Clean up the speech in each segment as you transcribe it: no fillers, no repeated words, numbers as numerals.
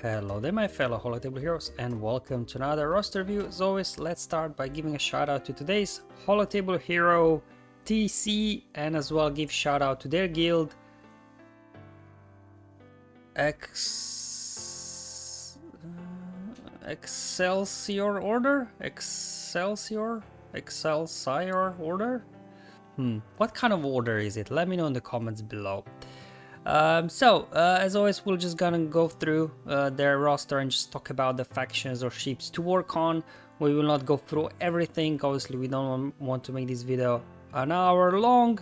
Hello there my fellow holotable heroes and welcome to another roster review. As always, let's start by giving a shout out to today's holotable hero TC, and as well give shout out to their guild Excelsior Order? Excelsior Order? What kind of order is it? Let me know in the comments below. As always, we're just gonna go through their roster and just talk about the factions or ships to work on. We will not go through everything. Obviously, we don't want to make this video an hour long.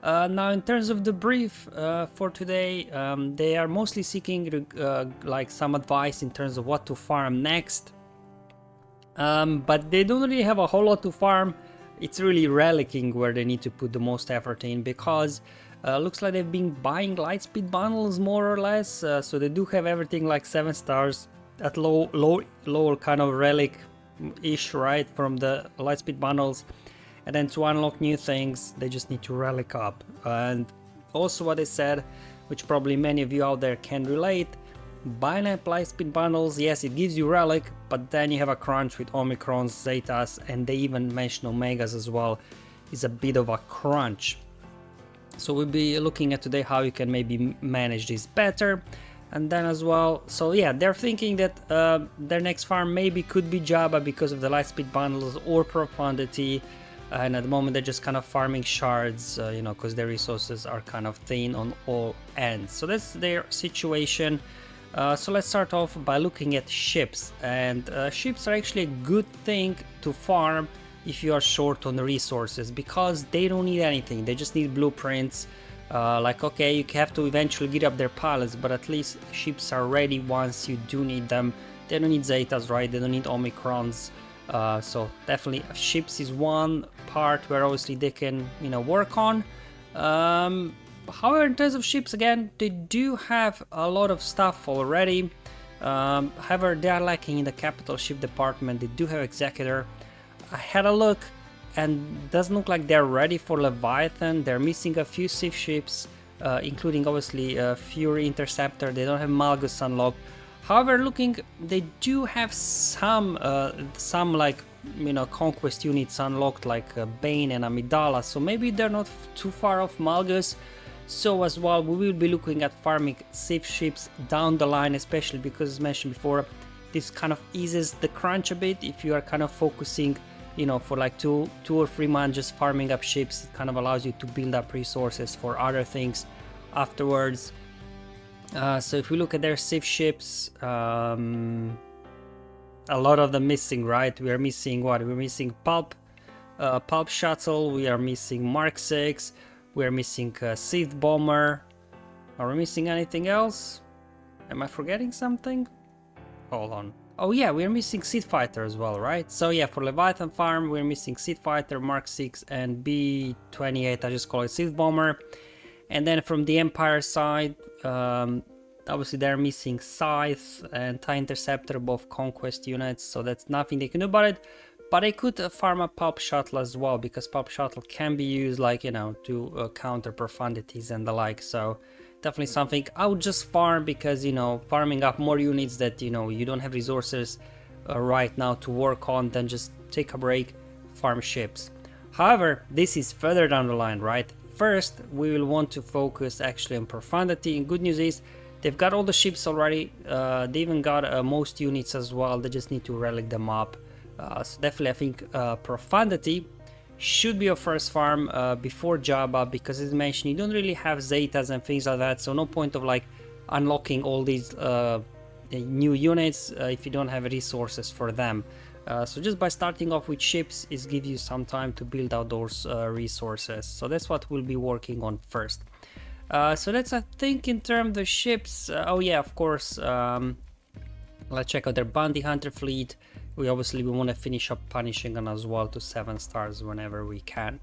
Now, in terms of the brief for today, they are mostly seeking like some advice in terms of what to farm next. But they don't really have a whole lot to farm. It's really relicking where they need to put the most effort in, because looks like they've been buying lightspeed bundles more or less, so they do have everything like 7 stars at lower kind of relic-ish, right, from the lightspeed bundles. And then to unlock new things, they just need to relic up. And also what they said, which probably many of you out there can relate, buying up lightspeed bundles, yes, it gives you relic, but then you have a crunch with Omicrons, Zetas, and they even mention Omegas as well. It's a bit of a crunch. So we'll be looking at today how you can maybe manage this better. And then as well, so yeah, they're thinking that their next farm maybe could be Jabba because of the lightspeed bundles or profundity. And at the moment they're just kind of farming shards, you know, because their resources are kind of thin on all ends. So that's their situation. So let's start off by looking at ships. And ships are actually a good thing to farm if you are short on resources, because they don't need anything, they just need blueprints. Like, okay, you have to eventually get up their pilots, but at least ships are ready once you do need them. They don't need Zetas, right? They don't need Omicrons. So definitely ships is one part where obviously they can, you know, work on. However, in terms of ships, again, they do have a lot of stuff already. However, they are lacking in the capital ship department. They do have Executor. I had a look and doesn't look like they're ready for Leviathan. They're missing a few Sith ships, including obviously Fury Interceptor. They don't have Malgus unlocked. However, looking, they do have some like, you know, conquest units unlocked, like Bane and Amidala. So maybe they're not too far off Malgus. So as well, we will be looking at farming Sith ships down the line, especially because, as mentioned before, this kind of eases the crunch a bit. If you are kind of focusing, you know, for like two or 3 months just farming up ships, it kind of allows you to build up resources for other things afterwards. So if we look at their Sith ships, a lot of them missing, right? We are missing what? We're missing Pulp Shuttle, we are missing Mark 6, we are missing Sith Bomber. Are we missing anything else? Am I forgetting something? Hold on. Oh yeah, we're missing Sith Fighter as well, right? So yeah, for Leviathan farm, we're missing Sith Fighter, Mark 6 and B-28, I just call it Sith Bomber. And then from the Empire side, obviously they're missing Scythe and TIE Interceptor, both conquest units, so that's nothing they can do about it. But they could farm a Pulp Shuttle as well, because Pulp Shuttle can be used, like, you know, to counter profundities and the like. So definitely something I would just farm, because, you know, farming up more units that, you know, you don't have resources right now to work on, then just take a break, farm ships. However, this is further down the line, right? First, we will want to focus actually on profundity, and good news is they've got all the ships already. They even got most units as well. They just need to relic them up. So definitely I think profundity should be your first farm before Jabba, because as mentioned, you don't really have Zetas and things like that, so no point of like unlocking all these new units if you don't have resources for them. So just by starting off with ships, it gives you some time to build out those resources. So that's what we'll be working on first. So that's, I think, in terms of ships. Oh yeah, of course, let's check out their bounty hunter fleet. We want to finish up punishing them as well to 7 stars whenever we can.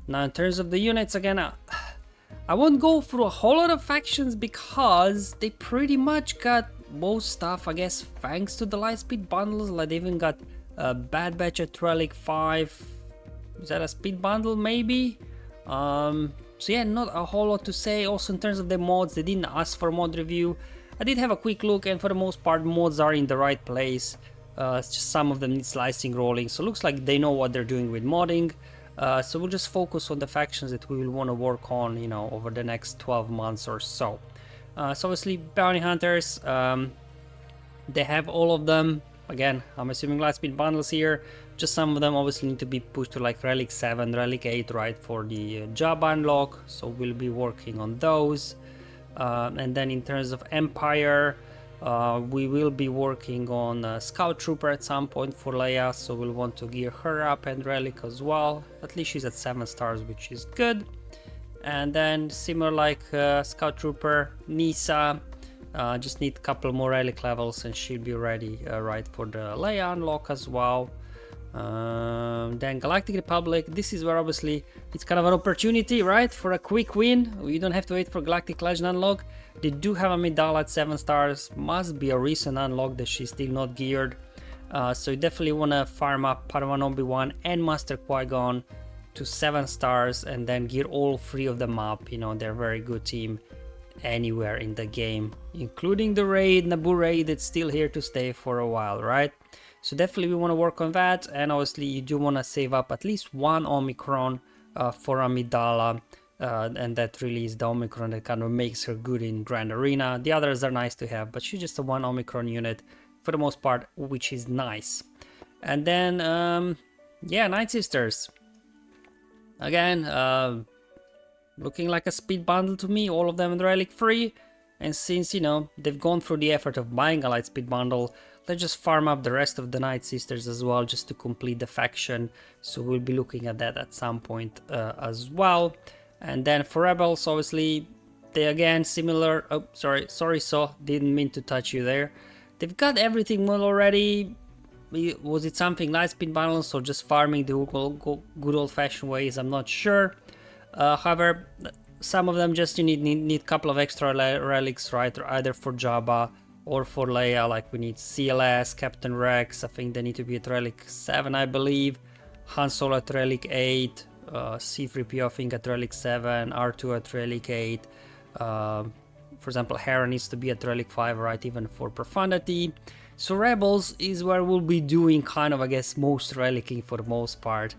Now in terms of the units, again, I won't go through a whole lot of factions because they pretty much got most stuff, I guess, thanks to the lightspeed bundles. Like they even got Bad Batch at Relic 5. Is that a speed bundle maybe? So yeah, not a whole lot to say. Also in terms of the mods, they didn't ask for mod review. I did have a quick look, and for the most part mods are in the right place. It's just some of them need slicing, rolling, so it looks like they know what they're doing with modding. So we'll just focus on the factions that we will want to work on, you know, over the next 12 months or so. So obviously bounty hunters, they have all of them. Again, I'm assuming Lightspeed bundles here. Just some of them obviously need to be pushed to like Relic 7, Relic 8, right, for the job unlock. So we'll be working on those. And then in terms of Empire, we will be working on Scout Trooper at some point for Leia, so we'll want to gear her up, and Relic as well. At least she's at 7 stars, which is good. And then similar like Scout Trooper, Nisa, just need a couple more Relic levels and she'll be ready right for the Leia unlock as well. Then Galactic Republic, this is where obviously it's kind of an opportunity, right, for a quick win. You don't have to wait for Galactic Legend unlock. They do have Amidala at 7 stars, must be a recent unlock that she's still not geared. So you definitely want to farm up Padawan Obi-Wan and Master Qui-Gon to 7 stars and then gear all 3 of them up. You know, they're a very good team anywhere in the game, including the raid, Naboo raid, that's still here to stay for a while, right? So definitely we want to work on that, and obviously you do want to save up at least 1 Omicron for Amidala, and that really is the Omicron that kind of makes her good in Grand Arena. The others are nice to have, but she's just a 1 Omicron unit for the most part, which is nice. And then, yeah, Night Sisters. Again, looking like a speed bundle to me, all of them in Relic free. And since, you know, they've gone through the effort of buying a light speed bundle, let's just farm up the rest of the Night Sisters as well, just to complete the faction. So we'll be looking at that at some point as well. And then for Rebels, obviously, they again similar. Oh, sorry, so didn't mean to touch you there. They've got everything well already. Was it something light speed bundles or just farming the good old-fashioned ways? I'm not sure. However, some of them just you need a couple of extra relics, right? Either for Jabba or for Leia. Like we need CLS, Captain Rex. I think they need to be at Relic 7, I believe. Han Solo at Relic 8. C-3PO I think at Relic 7. R2 at Relic 8. For example, Hera needs to be at Relic 5, right? Even for Profundity. So Rebels is where we'll be doing kind of, I guess, most relicking for the most part.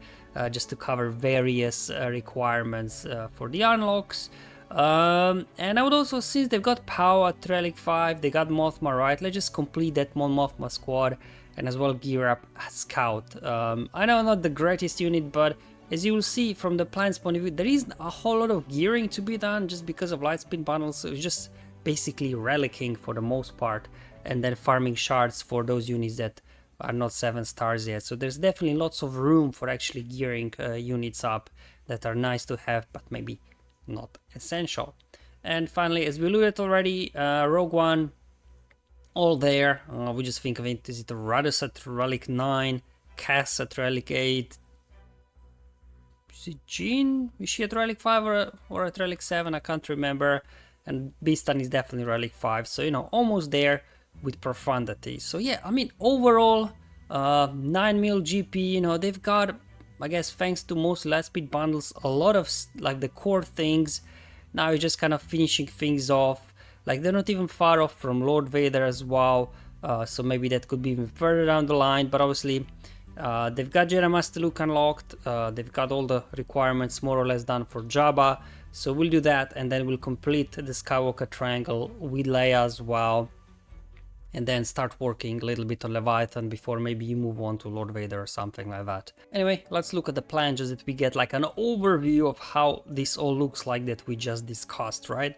Just to cover various requirements for the unlocks. And I would also, since they've got Pow at Relic 5, they got Mothma, right? Let's just complete that Mon Mothma squad and as well gear up a Scout. I know not the greatest unit, but as you will see from the plan's point of view, there isn't a whole lot of gearing to be done just because of Lightspeed bundles. So it's just basically relicking for the most part and then farming shards for those units that are not 7 stars yet. So there's definitely lots of room for actually gearing units up that are nice to have, but maybe not essential. And finally, as we alluded already, Rogue One, all there. We just think of it, is it Radus at Relic 9, Cass at Relic 8, is it Jean? Is she at Relic 5 or at Relic 7? I can't remember. And Beastan is definitely Relic 5, so you know, almost there with Profundity. So yeah, I mean, overall 9 mil GP, you know, they've got, I guess thanks to most Lightspeed bundles, a lot of like the core things. Now you're just kind of finishing things off. Like they're not even far off from Lord Vader as well, so maybe that could be even further down the line. But obviously they've got Jedi Master Luke unlocked, they've got all the requirements more or less done for Jabba, so we'll do that and then we'll complete the Skywalker Triangle with Leia as well, and then start working a little bit on Leviathan before maybe you move on to Lord Vader or something like that. Anyway, let's look at the plan just that we get like an overview of how this all looks like that we just discussed, right?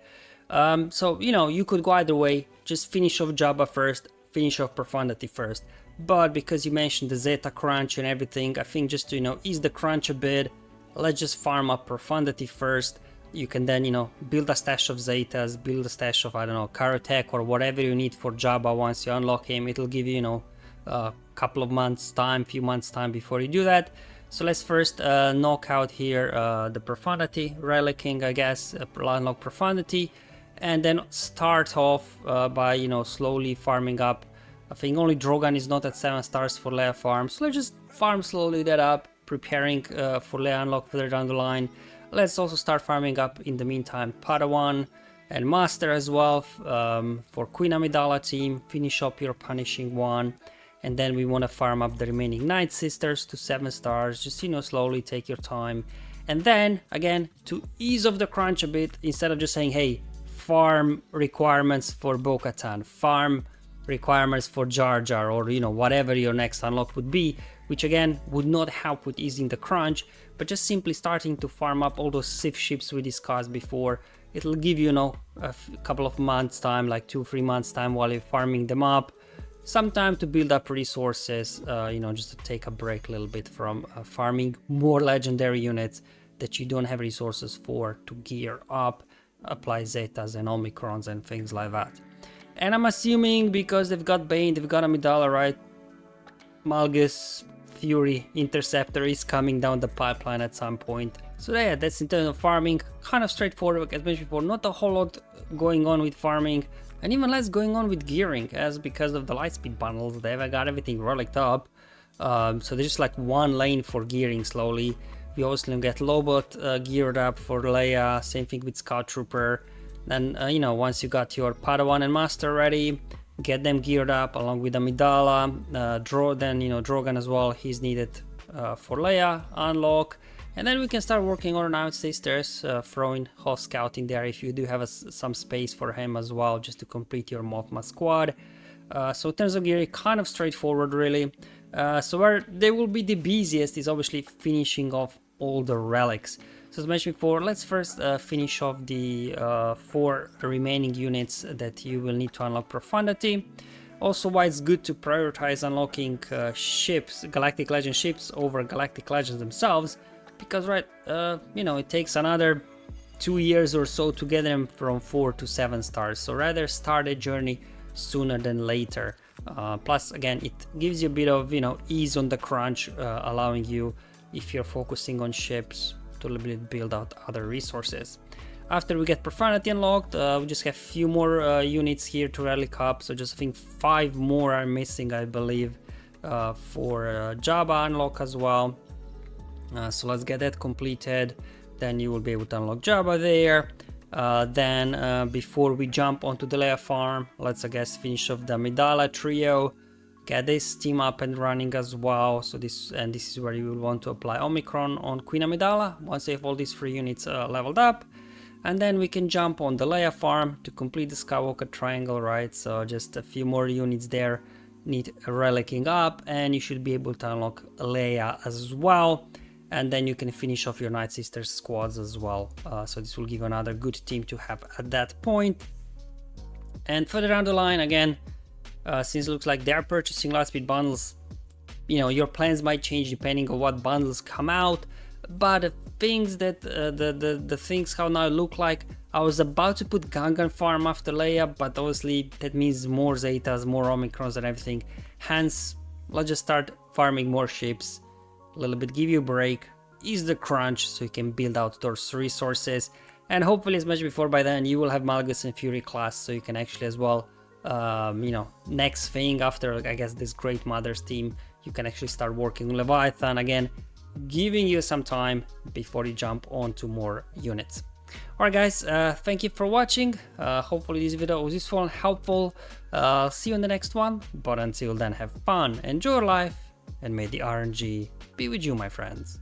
So, you know, you could go either way, just finish off Jabba first, finish off Profundity first. But because you mentioned the Zeta crunch and everything, I think just to, you know, ease the crunch a bit, let's just farm up Profundity first. You can then, you know, build a stash of Zetas, build a stash of, I don't know, Karatech or whatever you need for Jabba once you unlock him. It'll give you, you know, a couple of months time, few months time before you do that. So let's first knock out here the Profundity, relicking, I guess, unlock Profundity, and then start off by, you know, slowly farming up. I think only Drogon is not at 7 stars for Leia farm, so let's just farm slowly that up, preparing for Leia unlock further down the line. Let's also start farming up in the meantime Padawan and Master as well for Queen Amidala team. Finish up your punishing one, and then we want to farm up the remaining Night Sisters to 7 stars. Just, you know, slowly take your time. And then again, to ease off the crunch a bit, instead of just saying, hey, farm requirements for Bo-Katan, farm requirements for Jar Jar, or, you know, whatever your next unlock would be, which again would not help with easing the crunch, but just simply starting to farm up all those Sith ships we discussed before. It'll give you, you know, a couple of months time, like 2-3 months time, while you're farming them up, some time to build up resources, you know, just to take a break a little bit from farming more legendary units that you don't have resources for to gear up, apply Zetas and Omicrons and things like that. And I'm assuming because they've got Bane, they've got Amidala, right? Malgus, Fury, Interceptor is coming down the pipeline at some point. So yeah, that's in terms of farming, kind of straightforward, like as mentioned before, not a whole lot going on with farming, and even less going on with gearing, as because of the Lightspeed bundles, they've got everything relicked up. So there's just like one lane for gearing slowly. We also get Lobot geared up for Leia, same thing with Scout Trooper. Then, you know, once you got your Padawan and Master ready, get them geared up along with Amidala. Then, you know, Drogon as well, he's needed for Leia, unlock. And then we can start working on Night Sisters, throwing Hoth Scout in there if you do have some space for him as well, just to complete your Mothma squad. So in terms of gear, kind of straightforward really. So where they will be the busiest is obviously finishing off all the relics. So as mentioned before, let's first finish off the 4 remaining units that you will need to unlock Profundity. Also, why it's good to prioritize unlocking ships, Galactic Legend ships over Galactic Legends themselves, because right, you know, it takes another 2 years or so to get them from 4 to 7 stars. So rather start a journey sooner than later. Plus, again, it gives you a bit of, you know, ease on the crunch, allowing you, if you're focusing on ships, to a little bit build out other resources. After we get Profundity unlocked, we just have a few more units here to relic up. So just I think 5 more are missing, I believe, for Jabba unlock as well. So let's get that completed. Then you will be able to unlock Jabba there. Then before we jump onto the Leia farm, let's I guess finish off the Amidala trio. Get this team up and running as well. So this is where you will want to apply Omicron on Queen Amidala once you have all these 3 units leveled up. And then we can jump on the Leia farm to complete the Skywalker Triangle, right? So just a few more units there need relicking up, and you should be able to unlock Leia as well. And then you can finish off your Night Sisters squads as well. So this will give you another good team to have at that point. And further down the line, again, since it looks like they're purchasing Lightspeed bundles, you know, your plans might change depending on what bundles come out. But the things that the things how now look like, I was about to put Gungan farm after Leia, but obviously that means more Zetas, more Omicrons and everything. Hence, let's just start farming more ships, a little bit, give you a break, ease the crunch so you can build out those resources. And hopefully, as mentioned before, by then you will have Malgus and Fury class, so you can actually as well, you know, next thing after, I guess, this Great Mothers team, you can actually start working on Leviathan again, giving you some time before you jump onto more units. Alright guys, thank you for watching. Hopefully this video was useful and helpful. See you in the next one, but until then, have fun, enjoy your life, and may the RNG be with you, my friends.